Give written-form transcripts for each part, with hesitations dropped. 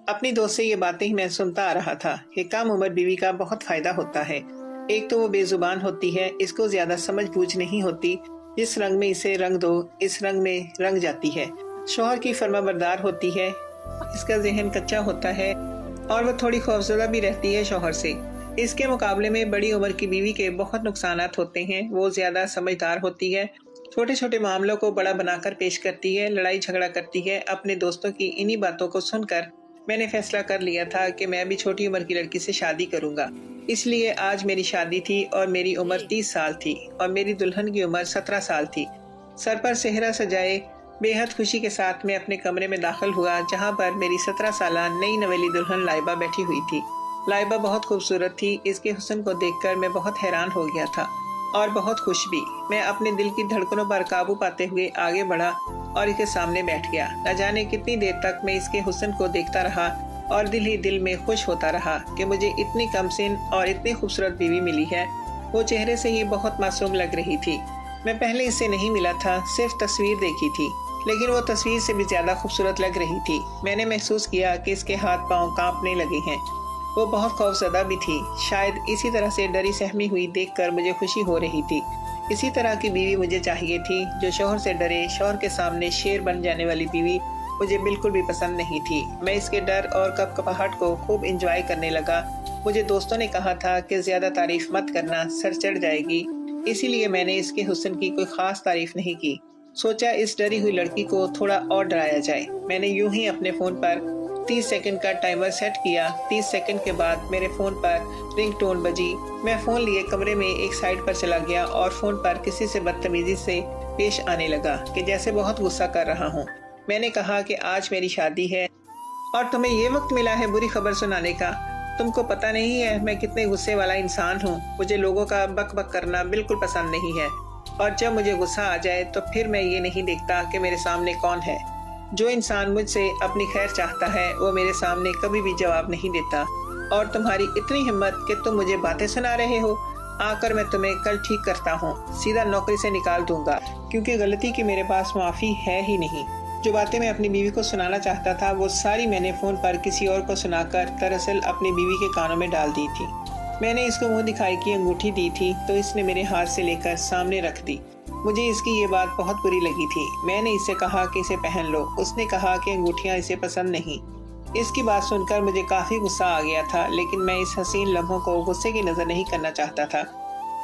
अपनी दोस्त से ये बातें ही मैं सुनता आ रहा था कि कम उम्र बीवी का बहुत फायदा होता है। एक तो वो बेजुबान होती है, इसको ज्यादा समझ बूझ नहीं होती। जिस रंग में इसे रंग दो, इस रंग में रंग जाती है। शौहर की फर्माबरदार होती है, इसका जहन कच्चा होता है और वो थोड़ी खौफजदा भी रहती है शौहर से। इसके मुकाबले में बड़ी उम्र की बीवी के बहुत नुकसानात होते हैं। वो ज्यादा समझदार होती है, छोटे छोटे मामलों को बड़ा बनाकर पेश करती है, लड़ाई झगड़ा करती है। अपने दोस्तों की इन्हीं बातों को सुनकर मैंने फैसला कर लिया था कि मैं भी छोटी उम्र की लड़की से शादी करूंगा। इसलिए आज मेरी शादी थी और मेरी उम्र 30 साल थी और मेरी दुल्हन की उम्र 17 साल थी। सर पर सेहरा सजाए बेहद खुशी के साथ मैं अपने कमरे में दाखिल हुआ, जहां पर मेरी 17 साल नई नवेली दुल्हन लाइबा बैठी हुई थी। लाइबा बहुत खूबसूरत थी। इसके हुस्न को देखकर मैं बहुत हैरान हो गया था और बहुत खुश भी। मैं अपने दिल की धड़कनों पर काबू पाते हुए आगे बढ़ा और इसके सामने बैठ गया। न जाने कितनी देर तक मैं इसके हुस्न को देखता रहा और दिल ही दिल में खुश होता रहा कि मुझे इतनी कम सिन और इतनी खूबसूरत बीवी मिली है। वो चेहरे से ही बहुत मासूम लग रही थी। मैं पहले इससे नहीं मिला था, सिर्फ तस्वीर देखी थी, लेकिन वो तस्वीर से भी ज्यादा खूबसूरत लग रही थी। मैंने महसूस किया कि इसके हाथ पांव कांपने लगे हैं। वो बहुत खौफजदा भी थी। शायद इसी तरह से डरी सहमी हुई देखकर मुझे खुशी हो रही थी। इसी तरह की बीवी मुझे चाहिए थी, जो शौहर से डरे। शौहर के सामने शेर बन जाने वाली बीवी मुझे बिल्कुल भी पसंद नहीं थी। मैं इसके डर और कपकपाहट को खूब एंजॉय करने लगा। मुझे दोस्तों ने कहा था कि ज्यादा तारीफ मत करना, सर चढ़ जाएगी। इसीलिए मैंने इसके हुस्न की कोई खास तारीफ नहीं की। सोचा इस डरी हुई लड़की को थोड़ा और डराया जाए। मैंने यूं ही अपने फोन पर 30 सेकंड का टाइमर सेट किया। 30 सेकंड के बाद मेरे फोन पर रिंगटोन बजी। मैं फोन लिए कमरे में एक साइड पर चला गया और फोन पर किसी से बदतमीजी से पेश आने लगा कि जैसे बहुत गुस्सा कर रहा हूँ। मैंने कहा कि आज मेरी शादी है और तुम्हें ये वक्त मिला है बुरी खबर सुनाने का। तुमको पता नहीं है मैं कितने गुस्से वाला इंसान हूँ। मुझे लोगों का बक बक करना बिल्कुल पसंद नहीं है और जब मुझे गुस्सा आ जाए तो फिर मैं ये नहीं देखता कि मेरे सामने कौन है। जो इंसान मुझसे अपनी खैर चाहता है वो मेरे सामने कभी भी जवाब नहीं देता। और तुम्हारी इतनी हिम्मत कि तुम मुझे बातें सुना रहे हो। आकर मैं तुम्हें कल ठीक करता हूँ, सीधा नौकरी से निकाल दूंगा, क्योंकि गलती की मेरे पास माफी है ही नहीं। जो बातें मैं अपनी बीवी को सुनाना चाहता था वो सारी मैंने फोन पर किसी और को सुनाकर दरअसल अपनी बीवी के कानों में डाल दी थी। मैंने इसको मुंह दिखाई की अंगूठी दी थी तो इसने मेरे हाथ से लेकर सामने रख दी। मुझे इसकी ये बात बहुत बुरी लगी थी। मैंने इससे कहा कि इसे पहन लो। उसने कहा कि अंगूठियां इसे पसंद नहीं। इसकी बात सुनकर मुझे काफी गुस्सा आ गया था, लेकिन मैं इस हसीन लम्हों को गुस्से की नजर नहीं करना चाहता था।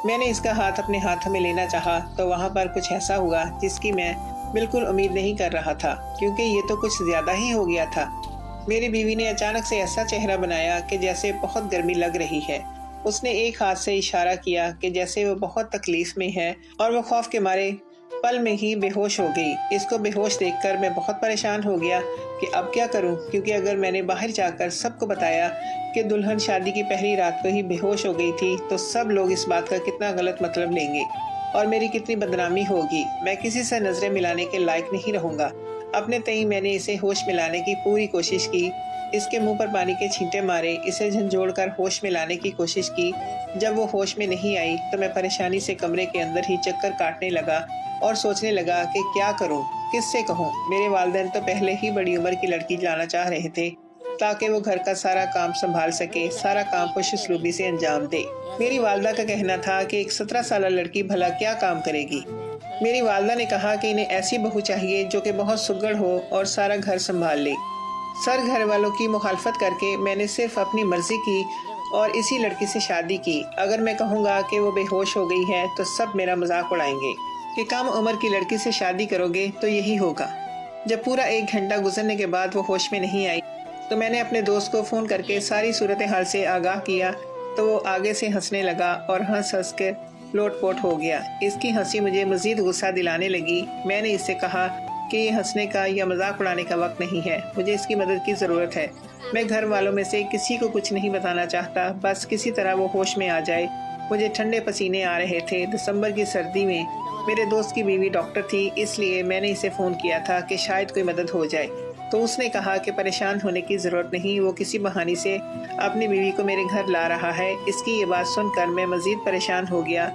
मैंने इसका हाथ अपने हाथों में लेना चाहा तो वहाँ पर कुछ ऐसा हुआ जिसकी मैं बिल्कुल उम्मीद नहीं कर रहा था, क्योंकि ये तो कुछ ज्यादा ही हो गया था। मेरी बीवी ने अचानक से ऐसा चेहरा बनाया कि जैसे बहुत गर्मी लग रही है। उसने एक हाथ से इशारा किया कि जैसे वो बहुत तकलीफ में है और वो खौफ के मारे पल में ही बेहोश हो गई। इसको बेहोश देखकर मैं बहुत परेशान हो गया कि अब क्या करूं, क्योंकि अगर मैंने बाहर जाकर सबको बताया कि दुल्हन शादी की पहली रात को ही बेहोश हो गई थी तो सब लोग इस बात का कितना गलत मतलब लेंगे और मेरी कितनी बदनामी होगी। मैं किसी से नजरें मिलाने के लायक नहीं रहूंगा। अपने तई मैंने इसे होश में लाने की पूरी कोशिश की। इसके मुंह पर पानी के छींटे मारे, इसे झंझोड़ कर होश में लाने की कोशिश की। जब वो होश में नहीं आई तो मैं परेशानी से कमरे के अंदर ही चक्कर काटने लगा और सोचने लगा कि क्या करूं, किससे कहूं। मेरे वालिदैन तो पहले ही बड़ी उम्र की लड़की लाना चाह रहे थे ताकि वो घर का सारा काम संभाल सके, सारा काम खुश उसलूबी से अंजाम दे। मेरी वालदा का कहना था कि एक 17 साल लड़की भला क्या काम करेगी। मेरी वालदा ने कहा कि इन्हें ऐसी बहू चाहिए जो कि बहुत सुघड़ हो और सारा घर संभाल ले। सर घर वालों की मुखालफत करके मैंने सिर्फ अपनी मर्जी की और इसी लड़की से शादी की। अगर मैं कहूँगा कि वो बेहोश हो गई है तो सब मेरा मजाक उड़ाएंगे कि कम उम्र की लड़की से शादी करोगे तो यही होगा। जब पूरा 1 घंटा गुजरने के बाद वो होश में नहीं आई तो मैंने अपने दोस्त को फोन करके सारी सूरत हाल से आगाह किया तो वो आगे से हंसने लगा और हंस हंस कर लोटपोट हो गया। इसकी हंसी मुझे मजीद गुस्सा दिलाने लगी। मैंने इससे कहा कि ये हंसने का या मजाक उड़ाने का वक्त नहीं है, मुझे इसकी मदद की ज़रूरत है। मैं घर वालों में से किसी को कुछ नहीं बताना चाहता, बस किसी तरह वो होश में आ जाए। मुझे ठंडे पसीने आ रहे थे। दिसंबर की सर्दी में मेरे दोस्त की बीवी डॉक्टर थी, इसलिए मैंने इसे फ़ोन किया था कि शायद कोई मदद हो जाए। तो उसने कहा कि परेशान होने की ज़रूरत नहीं, वो किसी बहाने से अपनी बीवी को मेरे घर ला रहा है। इसकी ये बात सुनकर मैं मज़ीद परेशान हो गया,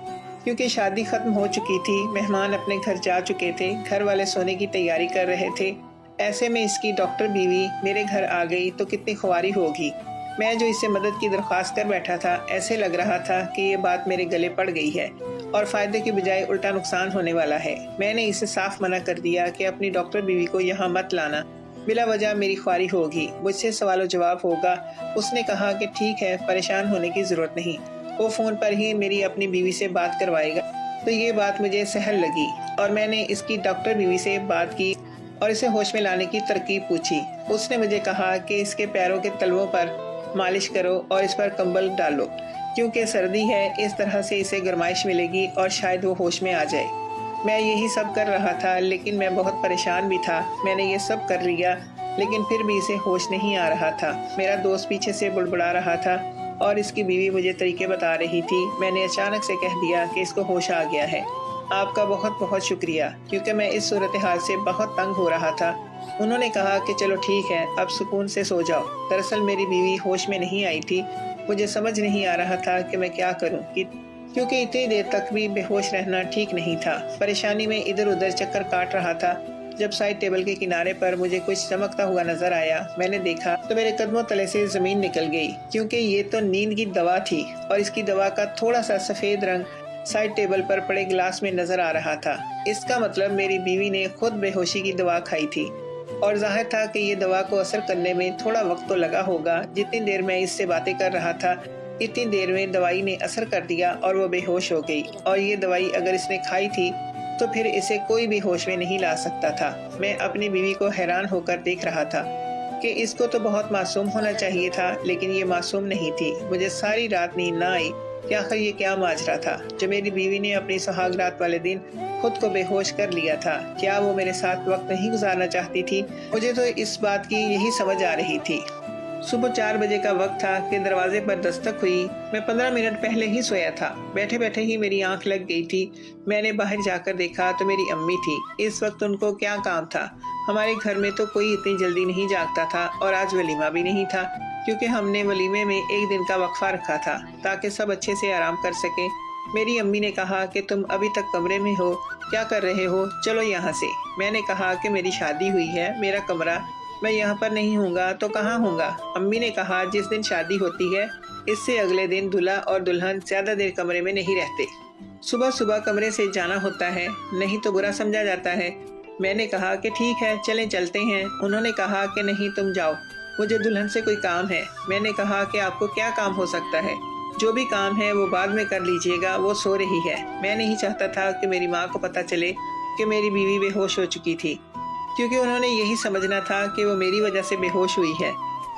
क्योंकि शादी ख़त्म हो चुकी थी। मेहमान अपने घर जा चुके थे, घर वाले सोने की तैयारी कर रहे थे। ऐसे में इसकी डॉक्टर बीवी मेरे घर आ गई तो कितनी खुआरी होगी। मैं जो इससे मदद की दरख्वास्त कर बैठा था, ऐसे लग रहा था कि ये बात मेरे गले पड़ गई है और फायदे की बजाय उल्टा नुकसान होने वाला है। मैंने इसे साफ मना कर दिया कि अपनी डॉक्टर बीवी को यहाँ मत लाना, बिला वजह मेरी ख्वारी होगी, मुझसे सवाल जवाब होगा। उसने कहा कि ठीक है, परेशान होने की जरूरत नहीं, वो फोन पर ही मेरी अपनी बीवी से बात करवाएगा। तो ये बात मुझे सहल लगी और मैंने इसकी डॉक्टर बीवी से बात की और इसे होश में लाने की तरकीब पूछी। उसने मुझे कहा कि इसके पैरों के तलवों पर मालिश करो और इस पर कंबल डालो, क्योंकि सर्दी है, इस तरह से इसे गर्माइश मिलेगी और शायद वो होश में आ जाए। मैं यही सब कर रहा था, लेकिन मैं बहुत परेशान भी था। मैंने ये सब कर लिया, लेकिन फिर भी इसे होश नहीं आ रहा था। मेरा दोस्त पीछे से बुड़बुड़ा रहा था और इसकी बीवी मुझे तरीके बता रही थी। मैंने अचानक से कह दिया कि इसको होश आ गया है। आपका बहुत बहुत शुक्रिया, क्योंकि मैं इस सूरत हाल से बहुत तंग हो रहा था। उन्होंने कहा कि चलो ठीक है, अब सुकून से सो जाओ। दरअसल मेरी बीवी होश में नहीं आई थी। मुझे समझ नहीं आ रहा था कि मैं क्या करूं, क्योंकि इतनी देर तक भी बेहोश रहना ठीक नहीं था। परेशानी में इधर उधर चक्कर काट रहा था। जब साइड टेबल के किनारे पर मुझे कुछ चमकता हुआ नजर आया, मैंने देखा तो मेरे कदमों तले से जमीन निकल गई, क्योंकि ये तो नींद की दवा थी और इसकी दवा का थोड़ा सा सफेद रंग साइड टेबल पर पड़े गिलास में नजर आ रहा था। इसका मतलब मेरी बीवी ने खुद बेहोशी की दवा खाई थी और जाहिर था कि ये दवा को असर करने में थोड़ा वक्त तो लगा होगा। जितनी देर मैं इससे बातें कर रहा था, इतनी देर में दवाई ने असर कर दिया और वो बेहोश हो गई। और ये दवाई अगर इसने खाई थी तो फिर इसे कोई भी होश में नहीं ला सकता था। मैं अपनी बीवी को हैरान होकर देख रहा था कि इसको तो बहुत मासूम होना चाहिए था, लेकिन ये मासूम नहीं थी। मुझे सारी रात नींद ना आई कि आखिर ये क्या माजरा था जो मेरी बीवी ने अपनी सुहागरात वाले दिन खुद को बेहोश कर लिया था। क्या वो मेरे साथ वक्त नहीं गुजारना चाहती थी? मुझे तो इस बात की यही समझ आ रही थी। सुबह 4 बजे का वक्त था कि दरवाजे पर दस्तक हुई। मैं 15 मिनट पहले ही सोया था। बैठे बैठे ही मेरी आंख लग गई थी। मैंने बाहर जाकर देखा तो मेरी अम्मी थी। इस वक्त उनको क्या काम था? हमारे घर में तो कोई इतनी जल्दी नहीं जागता था और आज वलीमा भी नहीं था, क्योंकि हमने वलीमे में एक दिन का वक्फा रखा था ताकि सब अच्छे से आराम कर सके। मेरी अम्मी ने कहा कि तुम अभी तक कमरे में हो, क्या कर रहे हो? चलो यहाँ से। मैंने कहा कि मेरी शादी हुई है, मेरा कमरा, मैं यहाँ पर नहीं हूँगा तो कहाँ हूँगा? अम्मी ने कहा जिस दिन शादी होती है, इससे अगले दिन दूल्हा और दुल्हन ज्यादा देर कमरे में नहीं रहते। सुबह सुबह कमरे से जाना होता है, नहीं तो बुरा समझा जाता है। मैंने कहा कि ठीक है, चलें चलते हैं। उन्होंने कहा कि नहीं, तुम जाओ, मुझे दुल्हन से कोई काम है। मैंने कहा कि आपको क्या काम हो सकता है? जो भी काम है वो बाद में कर लीजिएगा, वो सो रही है। मैं नहीं चाहता था कि मेरी माँ को पता चले कि मेरी बीवी बेहोश हो चुकी थी, क्योंकि उन्होंने यही समझना था कि वो मेरी वजह से बेहोश हुई है।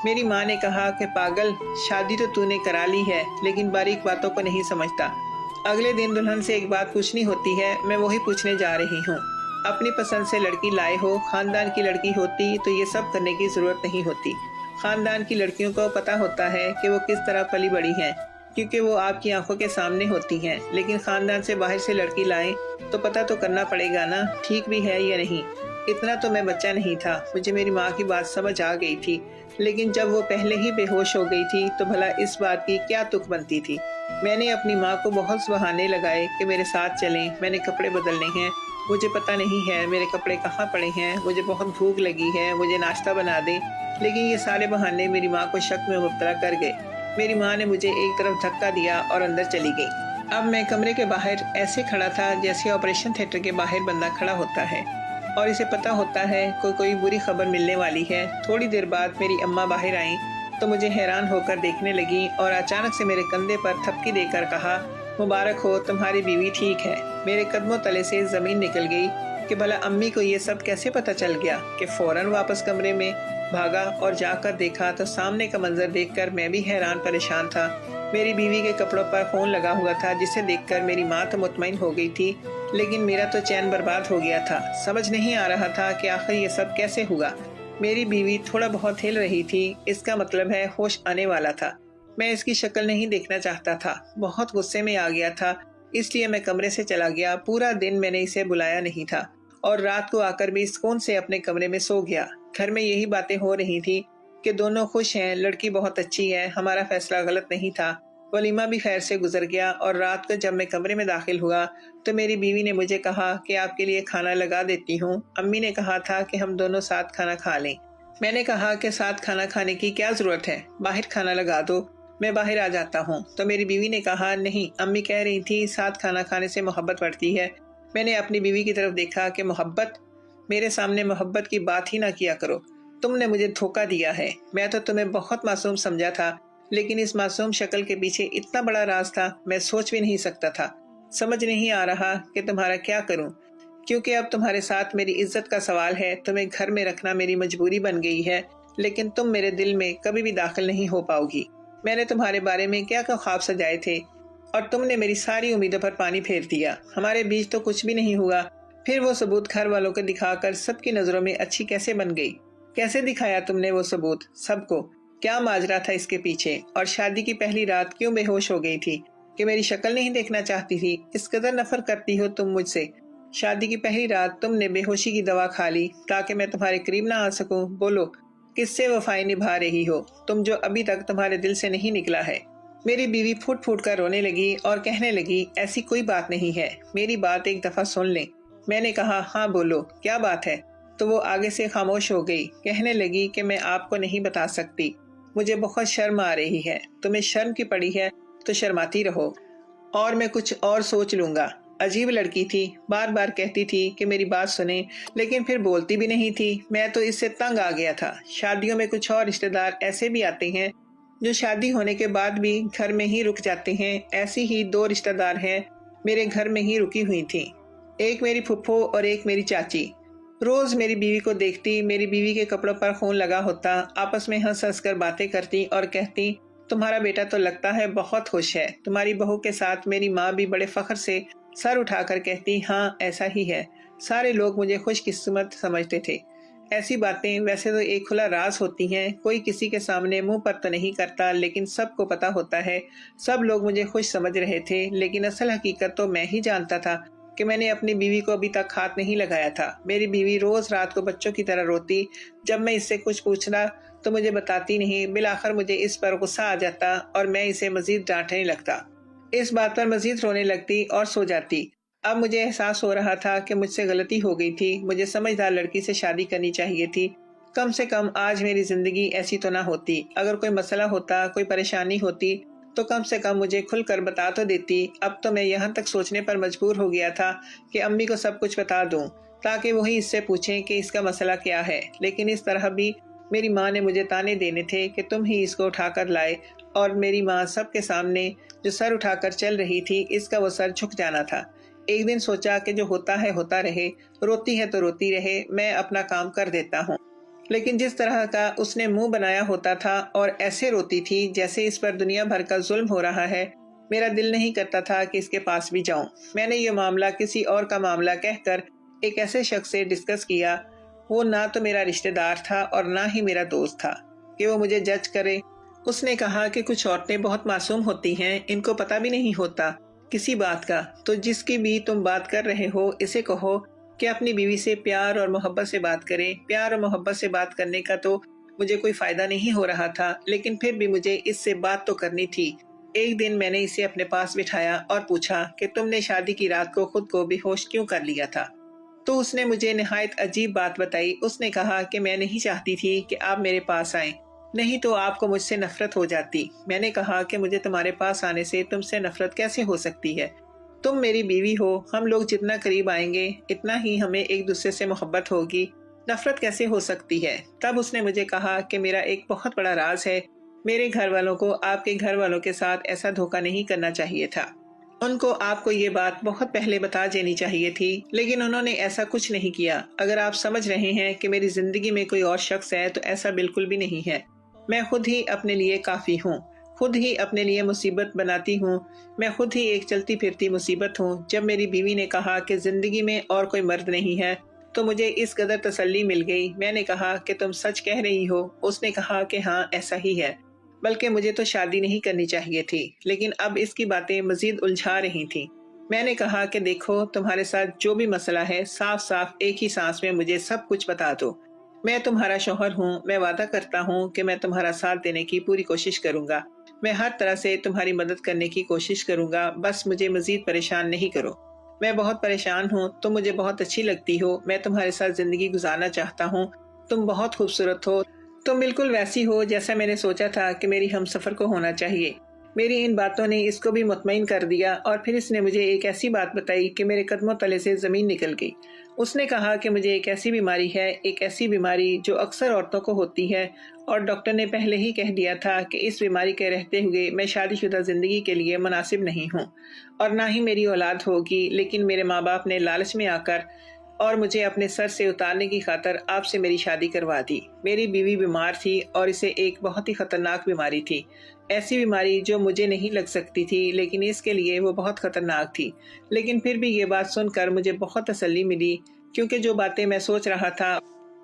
मेरी माँ ने कहा कि पागल, शादी तो तूने करा ली है, लेकिन बारीक बातों को नहीं समझता। अगले दिन दुल्हन से एक बात पूछनी होती है, मैं वही पूछने जा रही हूँ। अपनी पसंद से लड़की लाए हो, खानदान की लड़की होती तो ये सब करने की जरूरत नहीं होती। खानदान की लड़कियों को पता होता है कि वो किस तरह पली बड़ी हैं, क्योंकि वो आपकी आंखों के सामने होती हैं। लेकिन खानदान से बाहर से लड़की लाएं तो पता तो करना पड़ेगा ना, ठीक भी है या नहीं। इतना तो मैं बच्चा नहीं था, मुझे मेरी माँ की बात समझ आ गई थी। लेकिन जब वो पहले ही बेहोश हो गई थी तो भला इस बात की क्या तुक बनती थी? मैंने अपनी माँ को बहुत बहाने लगाए कि मेरे साथ चलें, मैंने कपड़े बदलने हैं, मुझे पता नहीं है मेरे कपड़े कहाँ पड़े हैं, मुझे बहुत भूख लगी है, मुझे नाश्ता बना दे। लेकिन ये सारे बहाने मेरी माँ को शक में मुब्तला कर गए। मेरी माँ ने मुझे एक तरफ धक्का दिया और अंदर चली गई। अब मैं कमरे के बाहर ऐसे खड़ा था जैसे ऑपरेशन थिएटर के बाहर बंदा खड़ा होता है और इसे पता होता है कोई बुरी खबर मिलने वाली है। थोड़ी देर बाद मेरी अम्मा बाहर आई तो मुझे हैरान होकर देखने लगी और अचानक से मेरे कंधे पर थपकी देकर कहा, मुबारक हो, तुम्हारी बीवी ठीक है। मेरे कदमों तले से जमीन निकल गई कि भला अम्मी को ये सब कैसे पता चल गया। कि फौरन वापस कमरे में भागा और जाकर देखा तो सामने का मंजर देखकर मैं भी हैरान परेशान था। मेरी बीवी के कपड़ों पर खून लगा हुआ था, जिसे देखकर मेरी माँ तो मुतमईन हो गई थी, लेकिन मेरा तो चैन बर्बाद हो गया था। समझ नहीं आ रहा था कि आखिर ये सब कैसे हुआ। मेरी बीवी थोड़ा बहुत हिल रही थी, इसका मतलब है होश आने वाला था। मैं इसकी शक्ल नहीं देखना चाहता था, बहुत गुस्से में आ गया था, इसलिए मैं कमरे से चला गया। पूरा दिन मैंने इसे बुलाया नहीं था और रात को आकर भी सुकून से अपने कमरे में सो गया। घर में यही बातें हो रही थी कि दोनों खुश हैं, लड़की बहुत अच्छी है, हमारा फैसला गलत नहीं था, वलीमा भी खैर से गुजर गया और रात को जब मैं कमरे में दाखिल हुआ तो मेरी बीवी ने मुझे कहा कि आपके लिए खाना लगा देती हूँ। अम्मी ने कहा था कि हम दोनों साथ खाना खा लें। मैंने कहा कि साथ खाना खाने की क्या जरूरत है, बाहर खाना लगा दो, मैं बाहर आ जाता हूँ। तो मेरी बीवी ने कहा नहीं, अम्मी कह रही थी साथ खाना खाने से मोहब्बत बढ़ती है। मैंने अपनी बीवी की तरफ देखा कि मोहब्बत, मेरे सामने मोहब्बत की बात ही ना किया करो, तुमने मुझे धोखा दिया है। मैं तो तुम्हें बहुत मासूम समझा था, लेकिन इस मासूम शक्ल के पीछे इतना बड़ा राज था, मैं सोच भी नहीं सकता था। समझ नहीं आ रहा कि तुम्हारा क्या करूं, क्योंकि अब तुम्हारे साथ मेरी इज्जत का सवाल है। तुम्हें घर में रखना मेरी मजबूरी बन गई है, लेकिन तुम मेरे दिल में कभी भी दाखिल नहीं हो पाओगी। मैंने तुम्हारे बारे में क्या क्या ख्वाब सजाए थे और तुमने मेरी सारी उम्मीदों पर पानी फेर दिया। हमारे बीच तो कुछ भी नहीं हुआ, फिर वो सबूत घर वालों को दिखाकर सबकी नजरों में अच्छी कैसे बन गई? कैसे दिखाया तुमने वो सबूत सबको? क्या माजरा था इसके पीछे? और शादी की पहली रात क्यों बेहोश हो गई थी कि मेरी शक्ल नहीं देखना चाहती थी? इस कदर नफरत करती हो तुम मुझसे। शादी की पहली रात तुमने बेहोशी की दवा खा ली ताकि मैं तुम्हारे करीब ना आ सकूं। बोलो, किससे वफाई निभा रही हो तुम, जो अभी तक तुम्हारे दिल से नहीं निकला है? मेरी बीवी फूट फूट कर रोने लगी और कहने लगी, ऐसी कोई बात नहीं है, मेरी बात एक दफा सुन लें। मैंने कहा, हाँ बोलो, क्या बात है? तो वो आगे से खामोश हो गई। कहने लगी कि मैं आपको नहीं बता सकती, मुझे बहुत शर्म आ रही है। तुम्हें शर्म की पड़ी है तो शर्माती रहो और मैं कुछ और सोच लूंगा। अजीब लड़की थी, बार बार कहती थी कि मेरी बात सुने, लेकिन फिर बोलती भी नहीं थी। मैं तो इससे तंग आ गया था। शादियों में कुछ और रिश्तेदार ऐसे भी आते हैं जो शादी होने के बाद भी घर में ही रुक जाते हैं। ऐसी ही 2 रिश्तेदार हैं मेरे घर में ही रुकी हुई थी, एक मेरी फुफ्फो और एक मेरी चाची। रोज मेरी बीवी को देखती, मेरी बीवी के कपड़ों पर खून लगा होता, आपस में हंस हंस कर बातें करती और कहती, तुम्हारा बेटा तो लगता है बहुत खुश है तुम्हारी बहू के साथ। मेरी माँ भी बड़े फख्र से सर उठाकर कहती, हाँ ऐसा ही है। सारे लोग मुझे खुशकिस्मत समझते थे। ऐसी बातें वैसे तो एक खुला राज होती हैं, कोई किसी के सामने मुंह पर तो नहीं करता, लेकिन सबको पता होता है। सब लोग मुझे खुश समझ रहे थे, लेकिन असल हकीकत तो मैं ही जानता था कि मैंने अपनी बीवी को अभी तक हाथ नहीं लगाया था। मेरी बीवी रोज रात को बच्चों की तरह रोती। जब मैं इससे कुछ पूछना तो मुझे बताती नहीं। बिलाखिर मुझे इस पर गुस्सा आ जाता और मैं इसे मजीद डांटने लगता। इस बात पर मजीद रोने लगती और सो जाती। अब मुझे एहसास हो रहा था कि मुझसे गलती हो गई थी। मुझे समझदार लड़की से शादी करनी चाहिए थी। कम से कम आज मेरी जिंदगी ऐसी तो ना होती। अगर कोई मसला होता, कोई परेशानी होती, तो कम से कम मुझे खुलकर बता तो देती। अब तो मैं यहाँ तक सोचने पर मजबूर हो गया था कि अम्मी को सब कुछ बता दूं, ताकि वही इससे पूछें कि इसका मसला क्या है। लेकिन इस तरह भी मेरी माँ ने मुझे ताने देने थे कि तुम ही इसको उठाकर लाए, और मेरी माँ सबके सामने जो सर उठाकर चल रही थी, इसका वो सर झुक जाना था। एक दिन सोचा कि जो होता है होता रहे, रोती है तो रोती रहे, मैं अपना काम कर देता हूँ। लेकिन जिस तरह का उसने मुंह बनाया होता था और ऐसे रोती थी जैसे इस पर दुनिया भर का जुल्म हो रहा है, मेरा दिल नहीं करता था कि इसके पास भी जाऊं। मैंने ये मामला किसी और का मामला कहकर एक ऐसे शख्स से डिस्कस किया। वो ना तो मेरा रिश्तेदार था और ना ही मेरा दोस्त था कि वो मुझे जज करे। उसने कहा कि कुछ औरतें बहुत मासूम होती हैं, इनको पता भी नहीं होता किसी बात का। तो जिसकी भी तुम बात कर रहे हो, इसे कहो कि अपनी बीवी से प्यार और मोहब्बत से बात करे। प्यार और मोहब्बत से बात करने का तो मुझे कोई फायदा नहीं हो रहा था, लेकिन फिर भी मुझे इससे बात तो करनी थी। एक दिन मैंने इसे अपने पास बिठाया और पूछा कि तुमने शादी की रात को खुद को बेहोश क्यों कर लिया था? तो उसने मुझे निहायत अजीब बात बताई। उसने कहा कि मैं नहीं चाहती थी कि आप मेरे पास आएं, नहीं तो आपको मुझसे नफरत हो जाती। मैंने कहा कि मुझे तुम्हारे पास आने से तुमसे नफरत कैसे हो सकती है? तुम मेरी बीवी हो, हम लोग जितना करीब आएंगे इतना ही हमें एक दूसरे से मोहब्बत होगी, नफरत कैसे हो सकती है? तब उसने मुझे कहा कि मेरा एक बहुत बड़ा राज है, मेरे घर वालों को आपके घर वालों के साथ ऐसा धोखा नहीं करना चाहिए था। उनको आपको ये बात बहुत पहले बता देनी चाहिए थी, लेकिन उन्होंने ऐसा कुछ नहीं किया। अगर आप समझ रहे हैं कि मेरी जिंदगी में कोई और शख्स है, तो ऐसा बिल्कुल भी नहीं है। मैं खुद ही अपने लिए काफी हूँ, खुद ही अपने लिए मुसीबत बनाती हूँ। मैं खुद ही एक चलती फिरती मुसीबत हूँ। जब मेरी बीवी ने कहा कि जिंदगी में और कोई मर्द नहीं है, तो मुझे इस कदर तसल्ली मिल गई। मैंने कहा कि तुम सच कह रही हो? उसने कहा कि हाँ ऐसा ही है, बल्कि मुझे तो शादी नहीं करनी चाहिए थी। लेकिन अब इसकी बातें मजीद उलझा रही थी। मैंने कहा कि देखो, तुम्हारे साथ जो भी मसला है, साफ साफ एक ही सांस में मुझे सब कुछ बता दो। मैं तुम्हारा शौहर हूँ, मैं वादा करता हूँ कि मैं तुम्हारा साथ देने की पूरी कोशिश करूंगा। میں ہر طرح سے تمہاری مدد کرنے کی کوشش کروں گا، بس مجھے مزید پریشان نہیں کرو۔ میں بہت پریشان ہوں، تم مجھے بہت اچھی لگتی ہو، میں تمہارے ساتھ زندگی گزارنا چاہتا ہوں، تم بہت خوبصورت ہو، تم بالکل ویسی ہو جیسا میں نے سوچا تھا کہ میری ہم سفر کو ہونا چاہیے۔ میری ان باتوں نے اس کو بھی مطمئن کر دیا اور پھر اس نے مجھے ایک ایسی بات بتائی کہ میرے قدموں تلے سے زمین نکل گئی۔ اس نے کہا کہ مجھے ایک ایسی بیماری ہے، ایک ایسی بیماری جو اکثر عورتوں کو ہوتی ہے، اور ڈاکٹر نے پہلے ہی کہہ دیا تھا کہ اس بیماری کے رہتے ہوئے میں شادی شدہ زندگی کے لیے مناسب نہیں ہوں اور نہ ہی میری اولاد ہوگی، لیکن میرے ماں باپ نے لالچ میں آ کر اور مجھے اپنے سر سے اتارنے کی خاطر آپ سے میری شادی کروا دی۔ میری بیوی بیمار تھی اور اسے ایک بہت ہی خطرناک بیماری تھی، ایسی بیماری جو مجھے نہیں لگ سکتی تھی لیکن اس کے لیے وہ بہت خطرناک تھی۔ لیکن پھر بھی یہ بات سن کر مجھے بہت تسلی ملی، کیونکہ جو باتیں میں سوچ رہا تھا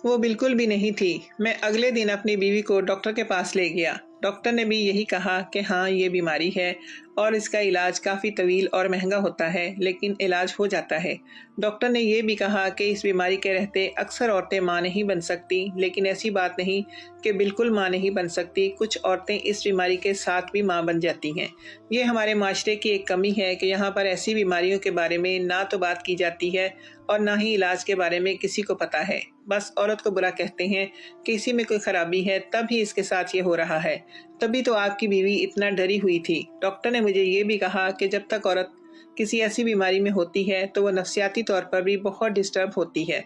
وہ بالکل بھی نہیں تھی۔ میں اگلے دن اپنی بیوی کو ڈاکٹر کے پاس لے گیا۔ ڈاکٹر نے بھی یہی کہا کہ ہاں یہ بیماری ہے اور اس کا علاج کافی طویل اور مہنگا ہوتا ہے، لیکن علاج ہو جاتا ہے۔ ڈاکٹر نے یہ بھی کہا کہ اس بیماری کے رہتے اکثر عورتیں ماں نہیں بن سکتی، لیکن ایسی بات نہیں کہ بالکل ماں نہیں بن سکتی، کچھ عورتیں اس بیماری کے ساتھ بھی ماں بن جاتی ہیں۔ یہ ہمارے معاشرے کی ایک کمی ہے کہ یہاں پر ایسی بیماریوں کے بارے میں نہ تو بات کی جاتی ہے اور نہ ہی علاج کے بارے میں کسی کو پتہ ہے۔ بس عورت کو برا کہتے ہیں کہ اسی میں کوئی خرابی ہے، تب ہی اس کے ساتھ یہ ہو رہا ہے۔ تبھی تو آپ کی بیوی اتنا ڈری ہوئی تھی۔ ڈاکٹر نے مجھے یہ بھی کہا کہ جب تک عورت کسی ایسی بیماری میں ہوتی ہے تو وہ نفسیاتی طور پر بھی بہت ڈسٹرب ہوتی ہے۔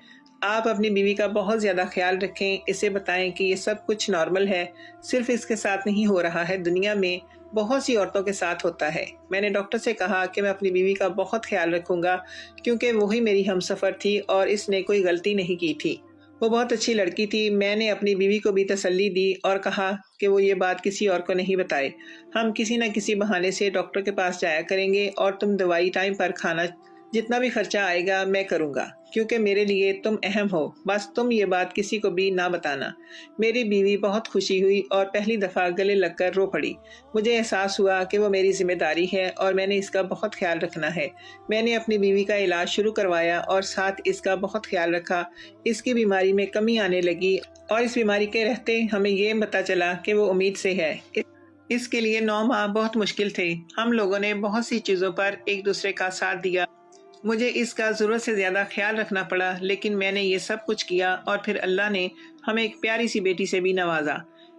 آپ اپنی بیوی کا بہت زیادہ خیال رکھیں، اسے بتائیں کہ یہ سب کچھ نارمل ہے، صرف اس کے ساتھ نہیں ہو رہا ہے، دنیا میں بہت سی عورتوں کے ساتھ ہوتا ہے۔ میں نے ڈاکٹر سے کہا کہ میں اپنی بیوی کا بہت خیال رکھوں گا، کیونکہ وہی میری ہم سفر تھی اور اس نے کوئی غلطی نہیں کی تھی۔ وہ بہت اچھی لڑکی تھی۔ میں نے اپنی بیوی کو بھی تسلی دی اور کہا کہ وہ یہ بات کسی اور کو نہیں بتائے۔ ہم کسی نہ کسی بہانے سے ڈاکٹر کے پاس جایا کریں گے اور تم دوائی ٹائم پر کھانا، جتنا بھی خرچہ آئے گا میں کروں گا، کیونکہ میرے لیے تم اہم ہو، بس تم یہ بات کسی کو بھی نہ بتانا۔ میری بیوی بہت خوشی ہوئی اور پہلی دفعہ گلے لگ کر رو پڑی۔ مجھے احساس ہوا کہ وہ میری ذمہ داری ہے اور میں نے اس کا بہت خیال رکھنا ہے۔ میں نے اپنی بیوی کا علاج شروع کروایا اور ساتھ اس کا بہت خیال رکھا۔ اس کی بیماری میں کمی آنے لگی اور اس بیماری کے رہتے ہمیں یہ پتہ چلا کہ وہ امید سے ہے۔ اس کے لیے 9 ماہ بہت مشکل تھے۔ ہم لوگوں نے بہت سی چیزوں پر ایک دوسرے کا ساتھ دیا۔ مجھے اس کا ضرورت سے زیادہ خیال رکھنا پڑا، لیکن میں نے یہ سب کچھ کیا اور پھر اللہ نے ہمیں ایک پیاری سی بیٹی سے بھی نوازا۔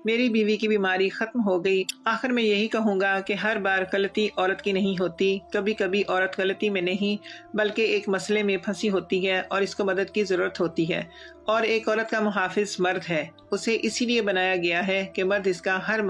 میری بیوی کی بیماری ختم ہو گئی۔ آخر میں یہی کہوں گا کہ ہر بار غلطی عورت کی نہیں ہوتی، کبھی کبھی عورت غلطی میں نہیں بلکہ ایک مسئلے میں پھنسی ہوتی ہے اور اس کو مدد کی ضرورت ہوتی ہے، اور ایک عورت کا محافظ مرد ہے۔ اسے اسی لیے بنایا گیا ہے کہ مرد اس کا ہر